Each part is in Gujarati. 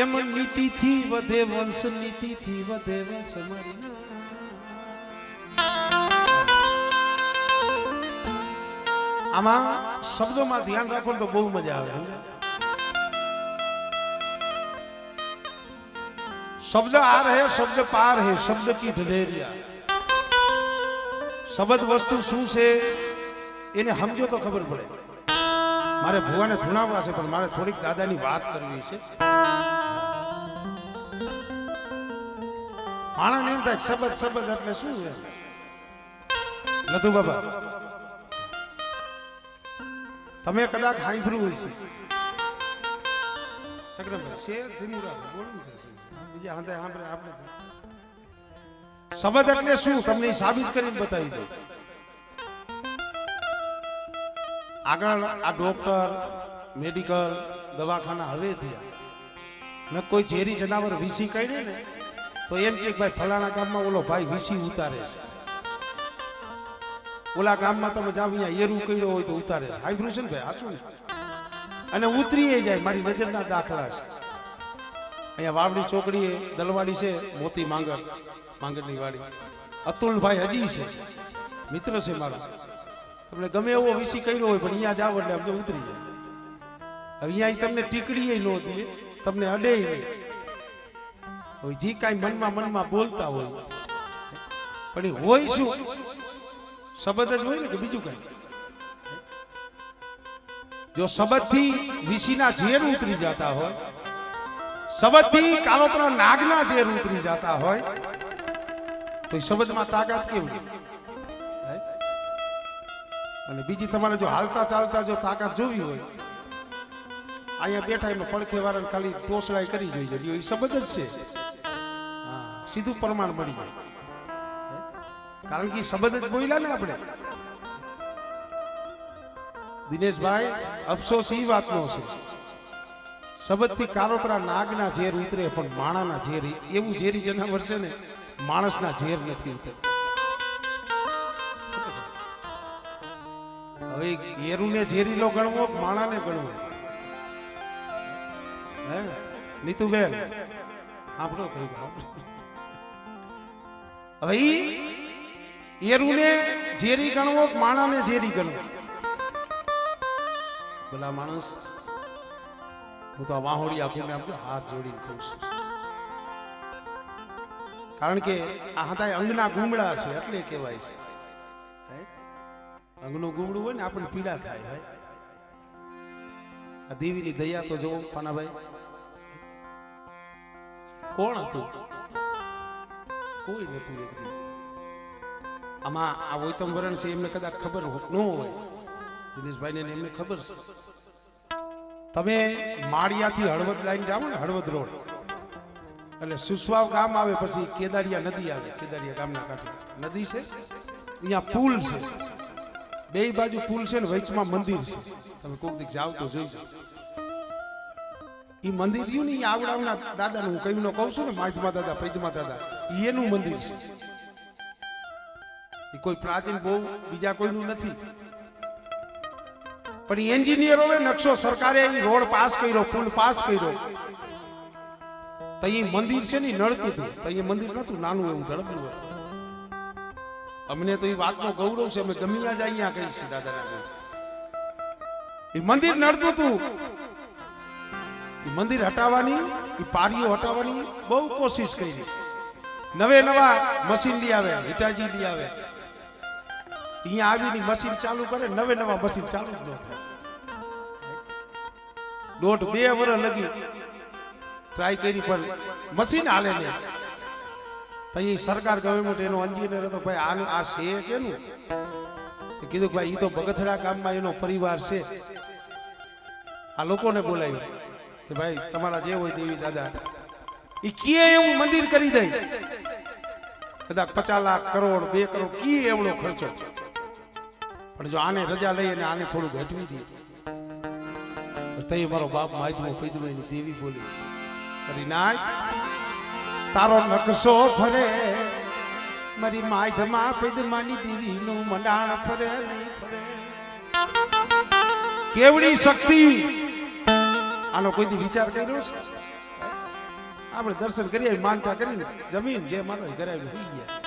એમ નીતિથી વધે વંશ, નીતિથી વધે વંશ મારી. આમાં શબ્દોમાં ધ્યાન રાખો તો બહુ મજા આવે. शब्द आर है, शब्द पार है, शब्द की ढलेरिया. शब्द वस्तु शू से એને સમજો તો ખબર પડે. મારે ભુવાને ધૂણાવવા છે પણ મારે થોડીક દાદાની વાત કરવી છે. આણંદ એમ થાય શબ્દ શબ્દ એટલે શું છે? લધુ બાબા તમે કદાચ સાંભળ્યું હોય છે સગ્રમભાઈ શેર ધીમું રાખો બોલવું છે. બીજા હંધાય સાંભળે આપણે શબ્દ એટલે શું તમને સાબિત કરીને બતાવી દઉં. આગળ આ ડોક્ટર મેડિકલ દવાખાના હવે થયા ને કોઈ ઝેરી જનાવર વીસી કાઢે ને તો એમ કે ભાઈ ફલાણા ગામમાં ઓલો ભાઈ વીસી ઉતારે છે, ઓલા ગામમાં તમે જાવ અહીંયા એરું કર્યો હોય તો ઉતારે છે. સાંભળ્યું છે ને ભાઈ? સાચું ને? અને ઉતરી જાય. મારી નજરના દાખલા છે. અહીંયા વાવડી ચોકડીએ દલવાડી છે, મોતી માંગરની વાડી. અતુલભાઈ હજી છે, મિત્ર છે મારો. તમને ગમે એવો વીસી કર્યો હોય પણ અહીંયા જાવ એટલે અમને ઉતરી જાય. હવે અહીંયા તમને ટીકડી ન દે, તમને અડે નહીં. હવે જે કાંઈ મનમાં બોલતા હોય પણ એ હોય શું? શબ્દ જ હોય ને કે બીજું કઈ? જો શબ્દથી વીસીના ઝેર ઉતરી જતા હોય, શબ્દથી કાલોતરા નાગના ઝેર ઉતરી જતા હોય તો એ શબ્દમાં તાકાત કેવી? અને બીજી તમારે જો હાલતા ચાલતા જો તાકાત જોવી હોય, અહીંયા બેઠા એમાં પડખે વાળાને ખાલી ટોસલાઈ કરી જોઈએ, એ શબ્દ જ છે. હા, સીધું પ્રમાણ મળી જાય. કારણ કે શબ્દ જ બોલ્યા ને આપણે. દિનેશભાઈ અફસોસ એ વાતનો છે, શબ્દથી કારોતરા નાગના ઝેર ઉતરે પણ માણાના ઝેર એવું ઝેરી જનાવર છે ને, માણસના ઝેર નથી ઉતરતા. હવે એરુને ઝેરીલો ગણવો, માણાને ગણવો? હે નીતુબેન આપણો હવે એરુને ઝેરી ગણવો, માણાને ઝેરી ગણવો? ભલા માણસ, હું તો વાહોડી આપીને આમ હાથ જોડીને કહું છું. કારણ કે આ હતા અંગના ગુમડા છે એટલે કહેવાય છે. અંગનું ગુમડું હોય ને આપણને પીડા થાય. આ દેવીની દયા તો જોવો પાનાભાઈ, કોણ હતું? કોઈ નતું. એક દી આમાં આ વૈતમ વરણ છે એમને કદાચ ખબર ન હોય, દિનેશભાઈ ને એમને ખબર છે. તમે માળિયાથી હળવદ લાઈન જાઓ ને, હળવદ રોડ એટલે સુસવાવ ગામ આવે, પછી કેદારિયા નદી આવે. કેદારિયા ગામના કાંઠે નદી છે, અહીંયા પુલ છે, બે બાજુ પુલ છે ને વચમાં મંદિર છે. તમે કોઈક દીક જાવ તો જોઈજો. એ મંદિર રહ્યું ને, એ આવડાવના દાદાનું હું કયું કહું છું ને, માધમાં દાદા પૈદમાં દાદા, એનું મંદિર છે. એ કોઈ પ્રાચીન બહુ બીજા કોઈનું નથી. પણ એન્જિનિયરોએ નકશો, સરકારે રોડ પાસ કર્યો, પુલ પાસ કર્યો, તો એ મંદિર છે ને નડતું હતું. તો એ મંદિર નતું, નાનું એવું ધડકનું હતું. અમને તો એ વાતનો ગૌરવ છે, અમે ગમ્યા જ અહીંયા કહીએ છીએ દાદાના. એ મંદિર નડતું હતું. એ મંદિર હટાવવાની, એ પારીઓ હટાવવાની બહુ કોશિશ કરી. નવે નવા મશીન લઈ આવે, હિટાજી લઈ આવે, અહીંયા આવીને મશીન ચાલુ કરે, નવે નવા મશીન ચાલુ જ ન થાય. 1.5-2 વર્ષ લગી ટ્રાય કરી પણ મશીન હાલે ને. તો એ સરકાર ગવર્મેન્ટ એનો એન્જિનિયર હતો, ભાઈ આનું આ છે કેનું? કીધું કે ભાઈ એ તો બગથડા ગામમાં એનો પરિવાર છે. આ લોકોને બોલાવ્યું કે ભાઈ તમારા જે હોય દેવી દાદા એ કીએ એવું મંદિર કરી દે, કદાચ 50 લાખ કરોડ 2 કરોડ કી એવડો ખર્ચો, પણ જો આને રજા લઈ અને આને થોડું ઘટવી દે. તઈ મારો બાપ માધમો પૈદમો એની દેવી બોલી, કરી નાય તારો નકશો ફરે, મારી માધમા પૈદમાની દેવી નું મંડાણ ફરે. કેવડી શક્તિ! આનો કોઈ દી વિચાર કર્યો છે? આપણે દર્શન કરીએ માનતા કરીને જમીન જે માનો એ કરાવી હોઈ ગયા.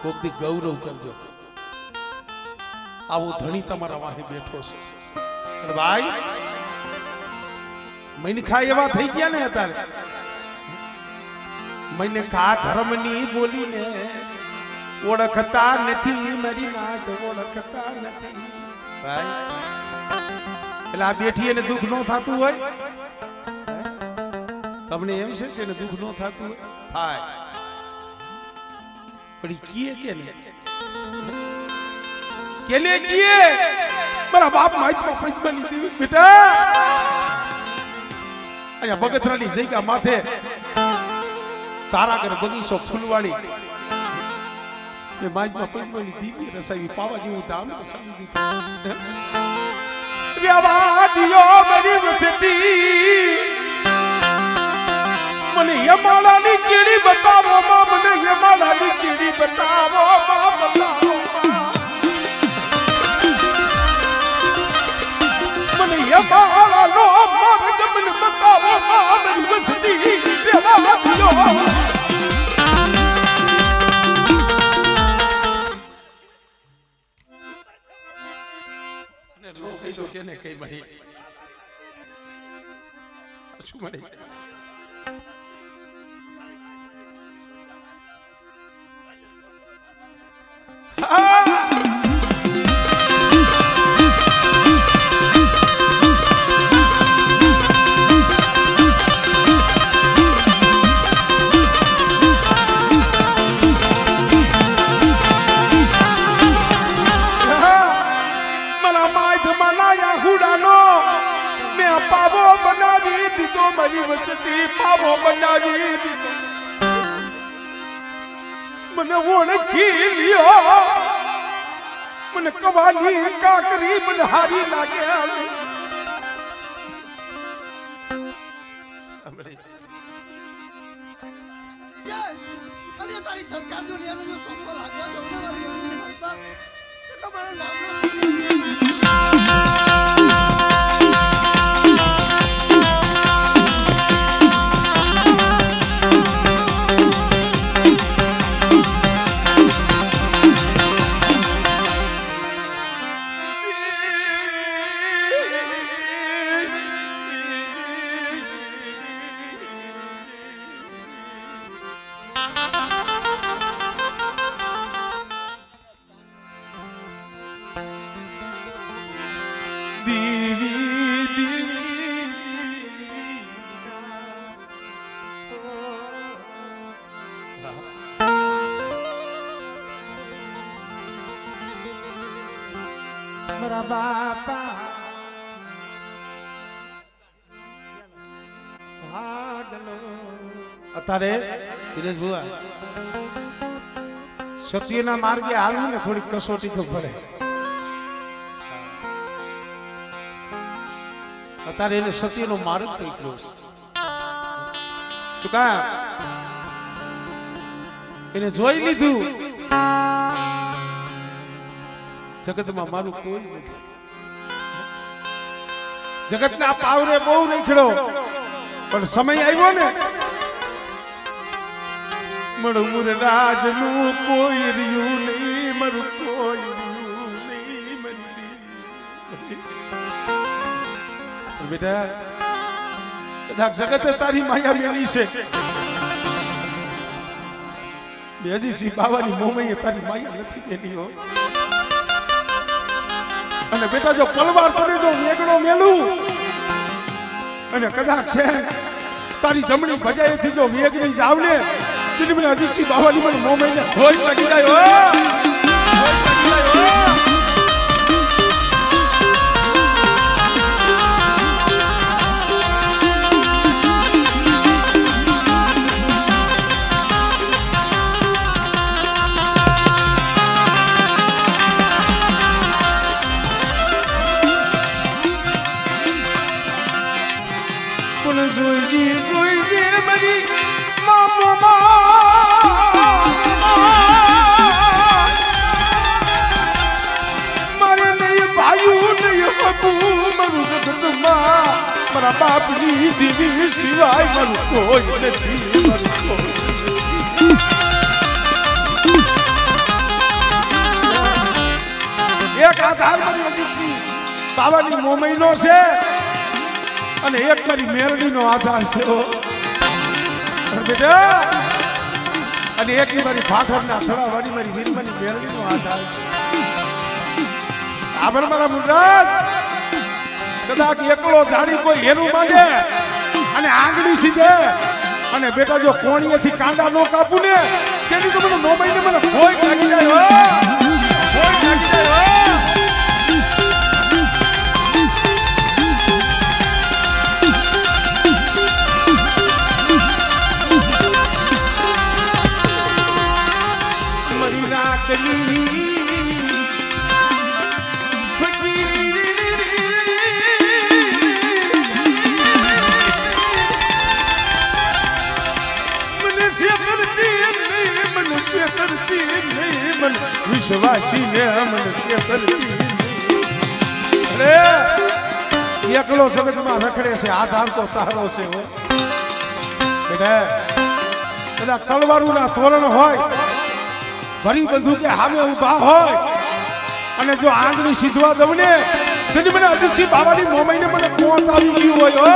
કોક દી ગૌરવ કરજો, આવો ધણી તમારા વાહે બેઠો છે. ભાઈ મનખા એવા થઈ ગયા ને અત્યારે, મને કા ધર્મની બોલીને ઓળખતા નથી, મારી નાથ ઓળખતા નથી. ભાઈ એટલે આ બેઠી એને દુઃખ ન થતું હોય, તમને એમ છે ને દુઃખ ન થતું હોય? થાય, પણ ઈ કીએ કે ને કેલે કીએ મારા બાપ માઈતમાં પૈસાની દેવી બેટા અહીંયા બગતરાની જગ્યા માથે તારા ઘર બગીચો ફૂલવાળી એ માઈતમાં પૈસાની દેવી રસાવી પાવા જેવું ધામ રસાવી દીધું. વ્યવાદિયો મારી વચતી મને યમાળાની કીડી બતાવો માં, મને યમાળાની કીડી બતાવો માં, બતાવો મને યમાળાનો માર્ગ મને બતાવો માં, મારી વસતી વ્યવાદિયો. અને લોકો કઈ તો કેને કઈ ભાઈ શું મળે પાવો બનાવી દીધો, મારી વચતી પાવો બનાવી દીધો. મને ઓળખી લ્યો, મને કવાની કાકરી મને હારી લાગે. તારી સરકાર જો લે જો તોફો લાગવા દો ને મારી મારતા તો તમારું નામ મારા બાપા ભાગલો. અત્યારે દિનેશ ભુવા સત્યના માર્ગે હાલવું ને થોડીક કસોટી તો પડે. અત્યારે એને સત્યનો માર્ગ નીકળ્યો છે. શું કામ? એને જોઈ લીધું જગતમાં મારું કોઈ નથી. જગતના પાવરે બહુ નીકળ્યો, પણ સમય આવ્યો ને મળું રાજનું કોઈ રહ્યું નહીં, મારું કોઈ રહ્યું નહીં. બેટા કદાચ જગતે તારી માયા મેલી છે, હજી બાવાની મોમઈએ તારી માયા નથી મેલી હો. અને બેટા જો પલવાર તને જો વેગડો મેલું અને કદાચ છે તારી જમણી ભજાએથી જો વેગડી જાવ ને તેની મને અજીતસિંહ બાવાની મને મોમઈને હોય લાગી જાય હો. જોઈજી મારી બાપની દીવી સિવાય મારું કોઈ નથી, મારું કોઈ નથી. એક આધાર મારી અજીતજી બાવાની મોમઈનો છે અને એક મારી મેરડીનો આધાર છે બેટા, અને એક મારી ભાખરના થડાવાળી મારી વીરમાની મેરડીનો આધાર છે. આભર મારા મુરાદ કદાચ એકલો જાડી કોઈ હેરું માંગે અને આંગળી સીધે અને બેટા જો કોણીએથી કાંડા નો કાપું ને તેની તો મને મોમઈને મને ભોય લાગી જાય, ભોય લાગી જાય. મરી નાખની મનુષ્ય કરતી નહીં, મન વિશ્વાસી ને મનુષ્ય કરતી. અરે એકલો જગતમાં રખડે છે, આધાર તો તારો છે. બેટા બધા તલવારુના તોરણ હોય, ભરી બધું કે હામે ઉભા હોય અને જો આંગળી સીધવા દઉં ને તેની મને અજીતસિંહ બાવાની મોમાઈને મને કોત આવી ગયું હોય.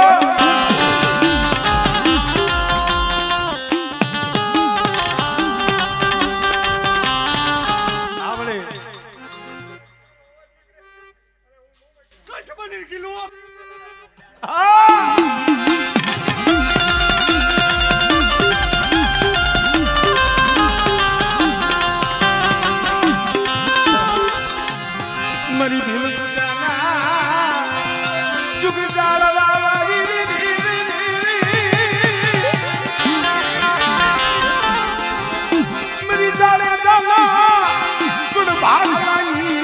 મરી ભીમ મરી જાળે ગુણ ભાગવાની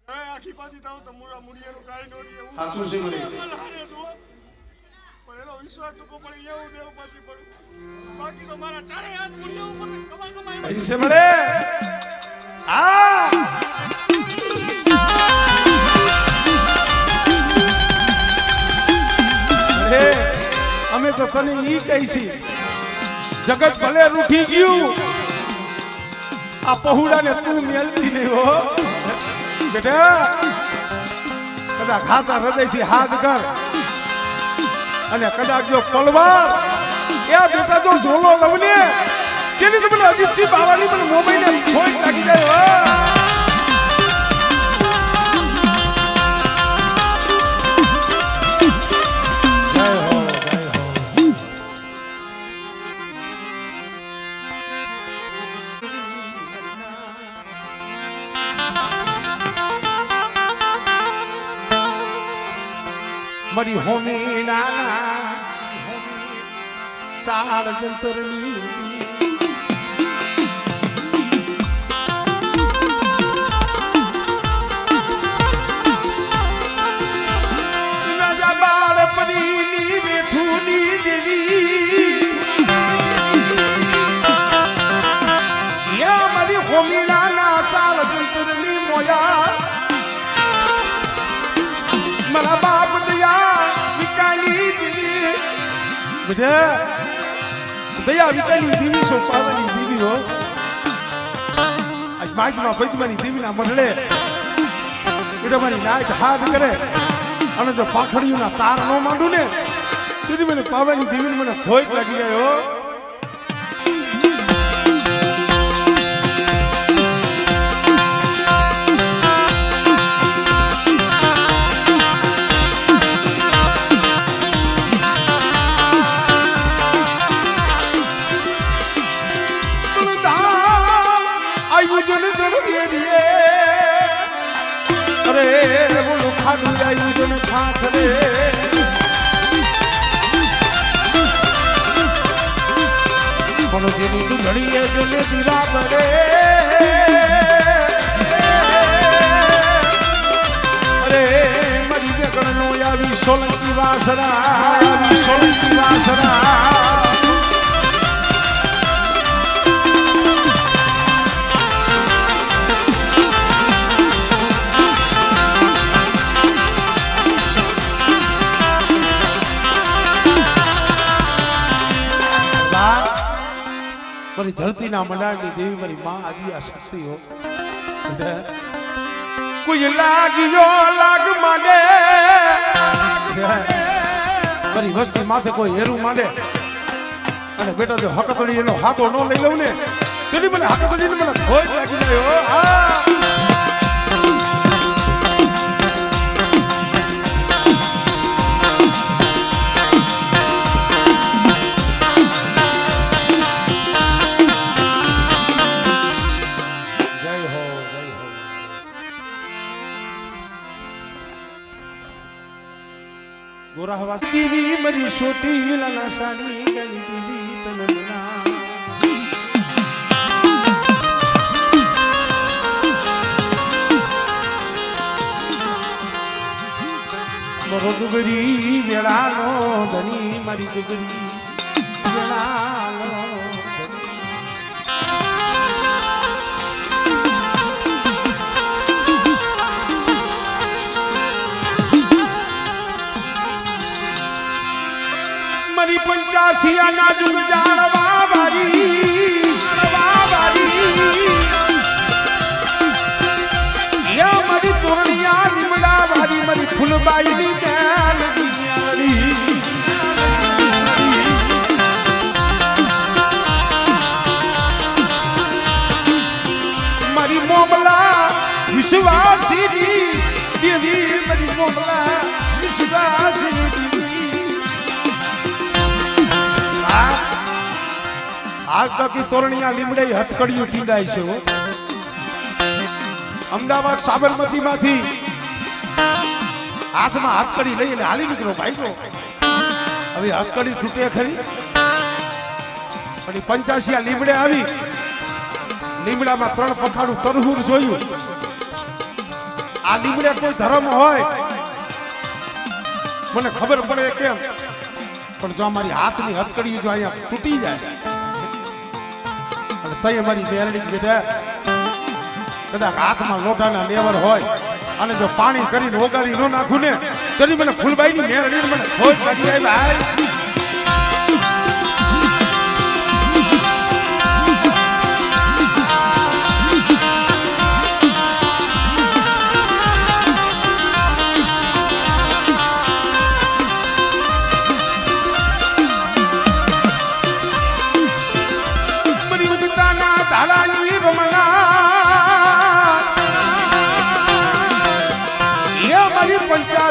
આખી પાછી થાવ તો મુરા મુરિયાનું કાઈ નો રહે. સાચું છે મને. પણ એનો વિશ્વાસ ટૂંકો પડી એવું દેવ પાછી પડ્યું. બાકી તો મારા ચારે હાથ મુરિયા ઉપર કમા અહીં છે મળે. આ અમે તો તને ઈ કહી છી જગત ભલે રૂઠી ગયું, આ પહોળાને તું મેલતી નહીં હો બેટા. કદાચ ખાચા હૃદયથી હાથ કર અને કદાચ જો તલવાર એ બેટા જો ઝોલો લવને તેની તો મને અજીતસિંહ બાવાની મને મોબાઈને ખોટ લાગી જાય. મારી હોમી નાના સાળ જંતરની રાજા બાળ પરીની બેઠુની દેવી યા મારી હોમી નાના સાળ જંતરની મોયા મારા બાપ દયા વિકાલી દીવી બધા દયા વિકાલી દીવી સો પાવાની દીવી હો. આજ માગમાં પૈતમાની દેવીના મંડળે એટલે મારી નાક હાથ કરે અને જો પાખડીઓના તાર ન માંડું ને તેથી મને પાવાની દેવીને મને ખોટ લાગી જાય હો. ખાડું આવ્યું જન ખાખ રે પણ જેની દુધડીએ જને દીરા પડે અરે મારી બેગણ નો આવી સોલંકી વાસરા આવી સોલંકી વાસરા મારી ધરતીના મંડાણની દેવી મારી માં આદિ આ શક્તિ હો કોઈ લાગ્યો લાગ માંડે મારી વસ્તી માથે કોઈ હેરું માંડે અને બેટા જો હકતડી એનો હાકો ન લઈ લઉં ને તેની મને હકતડી મને ભોજ લાગી જાય गोरा हवा दीवी मरी छोटी लाला सानी गली दीवी तनना मरो दुगरी वेळानो धनी मारी दुगरी वेळानो मरी 85 नाजुक जाणवा वारी या मरी तोरणिया निमड़ा वारी मरी फुलबाई नी गैल दुनियारी मरी मोमला विश्वासी दी देवी मरी मोमला विश्वासी दी हाल तक तोरणिया લીમડે હથકડીઓ ટીંગાય છે હો અમદાવાદ સાબરમતી માંથી હાથમાં હથકડી લઈને હાલી નીકળો ભાઈકો હવે હથકડી તૂટે ખરી પણ 85 લીમડે આવી લીમડામાં 3 પખાડું તરહુર જોયું આ લીમડે કોઈ ધર્મ હોય મને ખબર પડે કેમ પણ જો અમારી હાથની હથકડી જો અહીંયા તૂટી જાય તઈ અમારી મેરડી બેટા કદાચ હાથમાં લોટાના લેવર હોય અને જો પાણી કરીને ઓગારી ન નાખું ને તેની મને ફૂલબાઈની મેરડી મને ખોજ લાગી જાય ભાઈ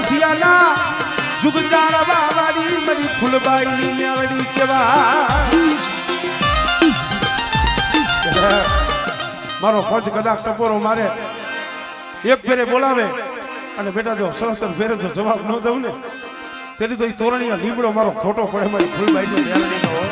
સિયાના જુગ જાણવા વાળી મારી ફૂલબાઈ મેવડી કેવા મારો ફોજ કદાચ ટપોરો મારે એક ફેરે બોલાવે અને બેટા જો 77 ફેરે જો જવાબ ન દઉં ને તેની તો તોરણીયા લીમડો મારો ખોટો પડે મારી ફૂલબાઈ નો મેવડી નો હોય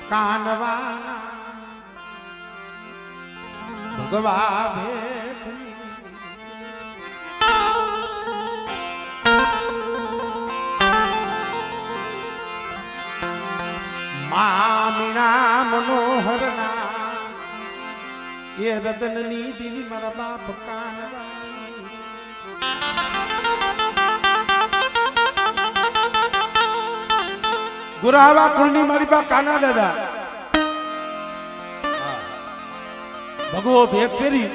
કાનવા ભગવા ભેખની મામીના મનોહરના એ રતનની દીવી મારા બાપ કાનવા ગુરાવા કુળની મારી બા કાના દાદા ભગવો ભેગ ફેરી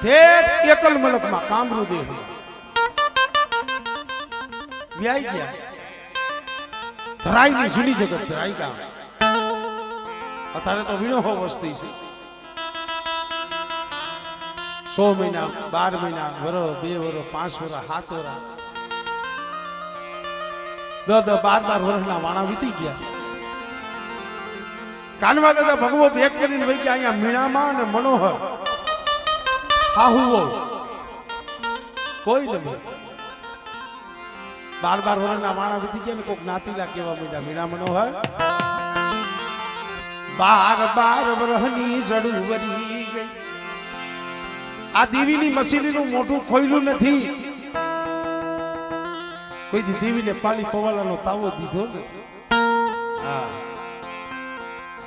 ઠેક એકલ મલકમાં કામરૂ દેહ વ્યાઈ ગયા ધરાઈની જૂની જગત ધરાઈ ગામ અત્યારે તો વીણો હો વસ્તી છે 100 મહિના 12 મહિના વરસ 2 વરસ 5 વરસ 7 વરસ 10 12 વર્ષના વાણા વીતી ગયા કાનવા દાદા ભગવો ભેગ કરીને વહી ગયા અહીંયા મીણામાં અને મનોહર હાહુઓ કોઈ નહીં 12 વર્ષના વાણા વીતી ગયા ને કોઈક નાતીલા કેવા મીડા મીણા મનોહર 12 વર્ષની જડું વરી ગઈ આ દેવીની મસીલીનું મોઢું ખોયલું નથી કોઈ દી દેવીને પાલી પવાલાનો તાવો દીધો નથી હા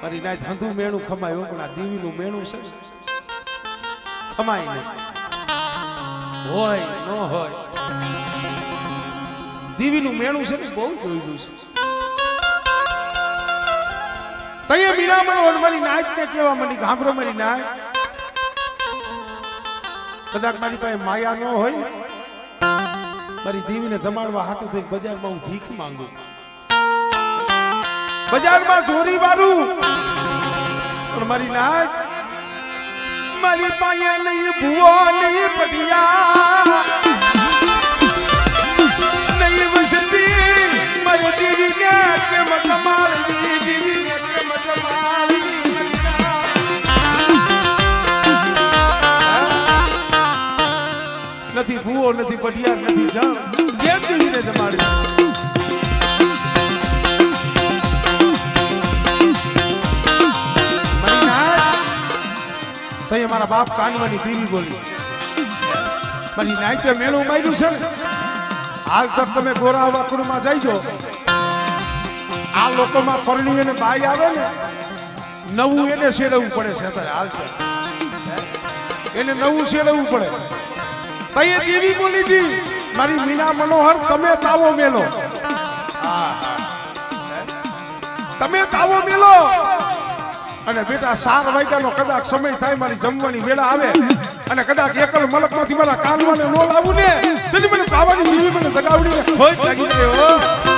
મારી નાય ધંધુ મેણું ખમાયો પણ આ દેવીનું મેણું છે ખમાય નહીં હોય ન હોય દેવીનું મેણું છે ને બહુ જોયેલું છે તઈએ મીરા મનોહર મારી નાય ને કેવા મની ગામરો મારી નાય કદાચ મારી પાસે માયા ન હોય ને મારી દેવીને જમાડવા હાટું થઈ બજારમાં હું ભીખ માંગુ બજારમાં ચોરી મારું પણ મારી નાક મારી પાસે નહીં ભૂવો નહીં પટિયા નહીં વસતી મારી દેવીને કેમ તમારી દેવીને કેમ તમારી નથી ભૂવો નથી પટિયા નથી જામ કેમ દેવીને જમાડી તો એ મારા બાપ કાનવાની પીવી બોલી મારી નાઈતે મેળું માર્યું છે ને હાલ તક તમે ગોરા વાકડમાં જઈજો આ લોકોમાં પરણી અને બાઈ આવે ને નવું એને શેરવવું પડે છે અત્યારે હાલ છે એને નવું શેરવવું પડે તઈએ દેવી બોલી હતી મારી મીના મનોહર તમે તાવો મેલો તમે તાવો મેલો અને બેટા 4 વાગ્યાનો કદાચ સમય થાય મારી જમવાની વેળા આવે અને કદાચ એકલ મલકમાંથી મારા કાનવાને નો લાવું ને તેથી મને પાવાની દેવી મને દગાવડીને હોય લાગી ગયો